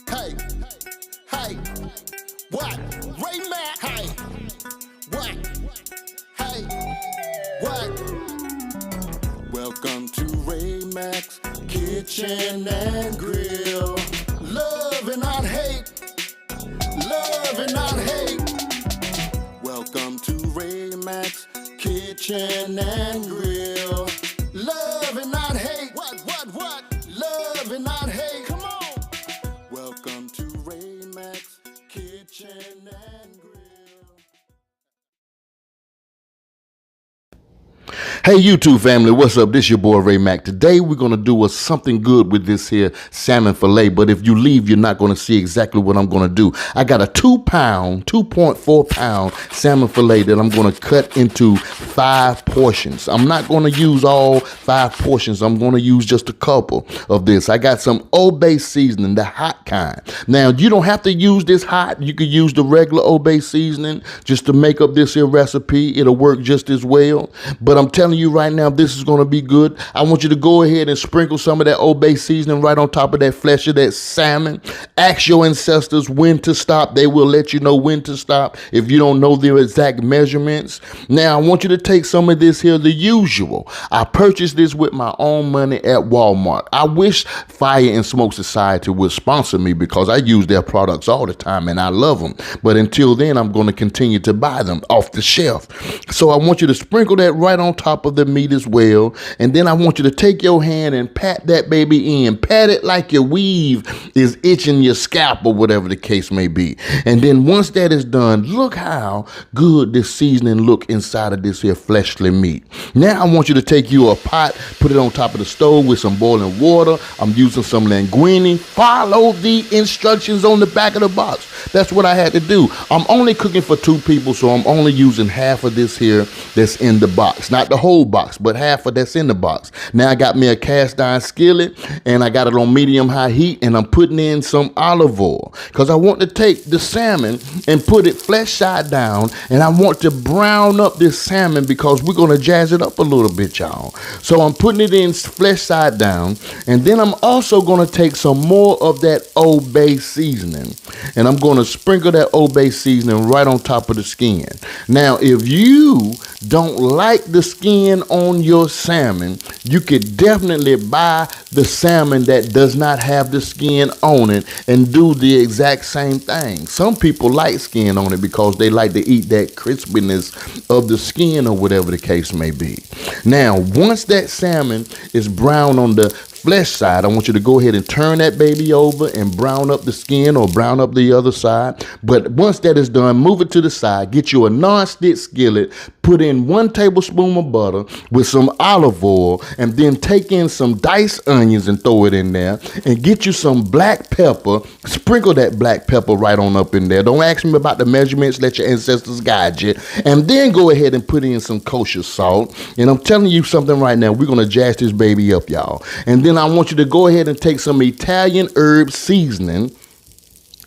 Hey, hey, what? Ray Mack, hey, what? Hey, what? Welcome to Ray Mack's Kitchen and Grill. Love and not hate. Love and not hate. Welcome to Ray Mack's Kitchen and Grill. Love and not hate. What? Love and not hate. Come on. Welcome to Ray Mack's Kitchen and Grill. Hey YouTube family, what's up? This your boy Ray Mack. Today we're going to do something good with this here salmon fillet, but if you leave, you're not going to see exactly what I'm going to do. I got a 2.4 pound salmon fillet that I'm going to cut into 5 portions. I'm not going to use all 5 portions. I'm going to use just a couple of this. I got some Old Bay seasoning, the hot kind. Now, you don't have to use this hot. You could use the regular Old Bay seasoning just to make up this here recipe. It'll work just as well. But I'm telling you right now, this is going to be good. I want you to go ahead and sprinkle some of that Old Bay seasoning right on top of that flesh of that salmon. Ask your ancestors when to stop. They will let you know when to stop if you don't know their exact measurements. Now, I want you to take some of this here, the usual. I purchased this with my own money at Walmart. I wish Fire and Smoke Society would sponsor me because I use their products all the time and I love them. But until then, I'm going to continue to buy them off the shelf. So I want you to sprinkle that right on top of the meat as well. And then I want you to take your hand and pat that baby in. Pat it like your weave is itching your scalp or whatever the case may be. And then once that is done, look how good this seasoning look inside of this here fleshly meat. Now I want you to take you a pot, put it on top of the stove with some boiling water. I'm using some linguine. Follow the instructions on the back of the box. That's what I had to do. I'm only cooking for 2 people, so I'm only using half of this here that's in the box. Not the whole box, but half of that's in the box. Now I got me a cast iron skillet and I got it on medium high heat and I'm putting in some olive oil because I want to take the salmon and put it flesh side down, and I want to brown up this salmon because we're going to jazz it up a little bit, y'all. So I'm putting it in flesh side down, and then I'm also going to take some more of that Old Bay seasoning and I'm going to sprinkle that Old Bay seasoning right on top of the skin. Now, if you don't like the skin on your salmon, you could definitely buy the salmon that does not have the skin on it and do the exact same thing. Some people like skin on it because they like to eat that crispiness of the skin or whatever the case may be. Now, once that salmon is brown on the flesh side, I want you to go ahead and turn that baby over and brown up the skin or brown up the other side. But once that is done, move it to the side, get you a non-stick skillet, put in 1 tablespoon of butter with some olive oil, and then take in some diced onions and throw it in there, and get you some black pepper, sprinkle that black pepper right on up in there. Don't ask me about the measurements, let your ancestors guide you. And then go ahead and put in some kosher salt. And I'm telling you something right now, we're going to jazz this baby up, y'all. And then I want you to go ahead and take some Italian herb seasoning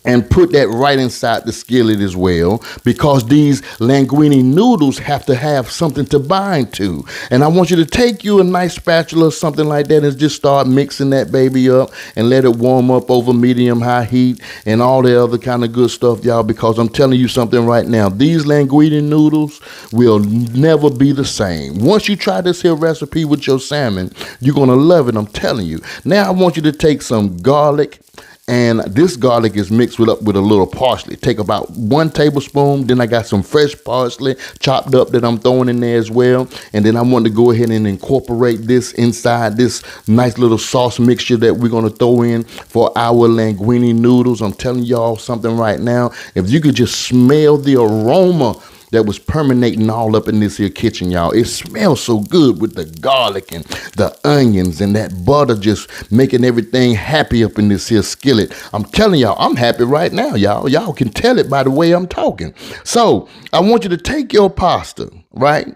and put that right inside the skillet as well, because these linguine noodles have to have something to bind to. And I want you to take you a nice spatula or something like that and just start mixing that baby up and let it warm up over medium high heat and all the other kind of good stuff, y'all, because I'm telling you something right now, these linguine noodles will never be the same. Once you try this here recipe with your salmon, you're going to love it, I'm telling you. Now I want you to take some garlic, and this garlic is mixed up with a little parsley. Take about 1 tablespoon. Then I got some fresh parsley chopped up that I'm throwing in there as well. And then I want to go ahead and incorporate this inside this nice little sauce mixture that we're going to throw in for our linguine noodles. I'm telling y'all something right now. If you could just smell the aroma that was permeating all up in this here kitchen, y'all. It smells so good with the garlic and the onions and that butter just making everything happy up in this here skillet. I'm telling y'all, I'm happy right now, y'all. Y'all can tell it by the way I'm talking. So I want you to take your pasta, right,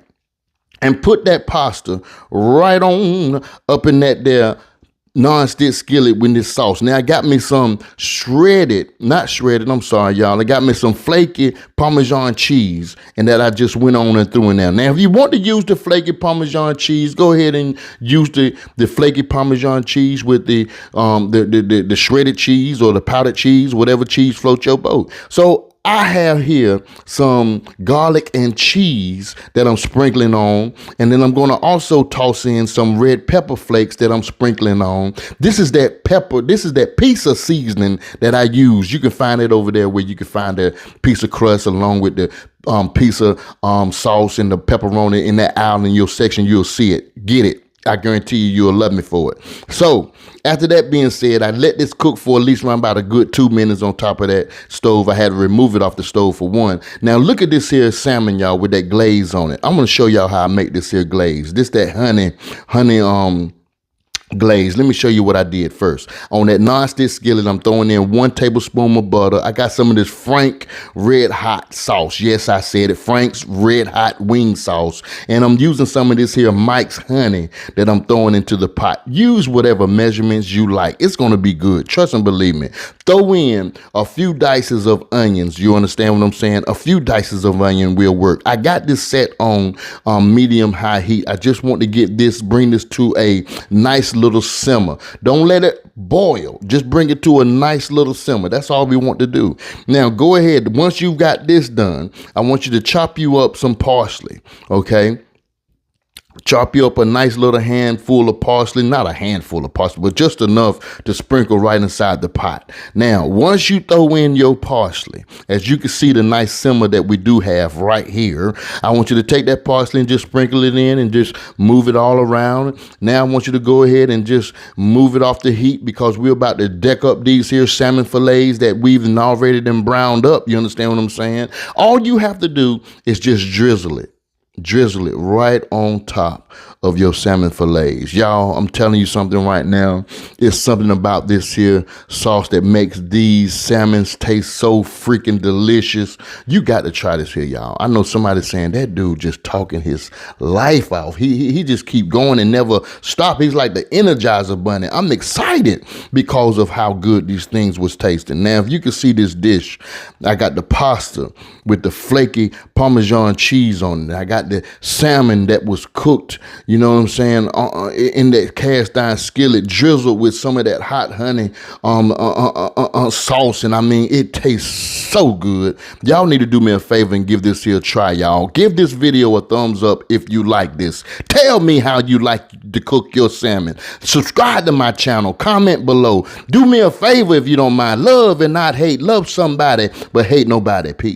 and put that pasta right on up in that there non-stick skillet with this sauce. Now I got me some not shredded, I'm sorry y'all. I got me some flaky Parmesan cheese, and that I just went on and threw in there. Now if you want to use the flaky Parmesan cheese, go ahead and use the flaky Parmesan cheese with the shredded cheese or the powdered cheese, whatever cheese floats your boat. So I have here some garlic and cheese that I'm sprinkling on, and then I'm going to also toss in some red pepper flakes that I'm sprinkling on. This is that pizza seasoning that I use. You can find it over there where you can find the pizza crust along with the pizza sauce and the pepperoni in that aisle in your section. You'll see it. Get it. I guarantee you'll love me for it. So after that being said, I let this cook for at least around about a good 2 minutes on top of that stove. I had to remove it off the stove for one. Now look at this here salmon, y'all, with that glaze on it. I'm going to show y'all how I make this here glaze. This that honey glaze. Let me show you what I did first. On that non-stick skillet, I'm throwing in 1 tablespoon of butter. I got some of this Frank red hot sauce. Yes, I said it. Frank's red hot wing sauce. And I'm using some of this here Mike's honey that I'm throwing into the pot. Use whatever measurements you like. It's going to be good. Trust and believe me. Throw in a few dices of onions. You understand what I'm saying? A few dices of onion will work. I got this set on medium high heat. I just want to bring this to a nice little simmer. Don't let it boil. Just bring it to a nice little simmer. That's all we want to do. Now go ahead. Once you've got this done, I want you to chop you up some parsley. Okay. Chop you up a nice little handful of parsley, not a handful of parsley, but just enough to sprinkle right inside the pot. Now, once you throw in your parsley, as you can see the nice simmer that we do have right here, I want you to take that parsley and just sprinkle it in and just move it all around. Now, I want you to go ahead and just move it off the heat because we're about to deck up these here salmon fillets that we've already browned up. You understand what I'm saying? All you have to do is just drizzle it right on top of your salmon fillets. Y'all, I'm telling you something right now. It's something about this here sauce that makes these salmons taste so freaking delicious. You got to try this here, y'all. I know somebody's saying that dude just talking his life off. He just keep going and never stop. He's like the Energizer Bunny. I'm excited because of how good these things was tasting. Now, if you can see this dish, I got the pasta with the flaky Parmesan cheese on it. I got the salmon that was cooked, you know what I'm saying, in that cast iron skillet, drizzled with some of that hot honey sauce. And I mean, it tastes so good. Y'all need to do me a favor and give this here a try, y'all. Give this video a thumbs up if you like this. Tell me how you like to cook your salmon. Subscribe to my channel. Comment below. Do me a favor if you don't mind. Love and not hate. Love somebody, but hate nobody. Peace.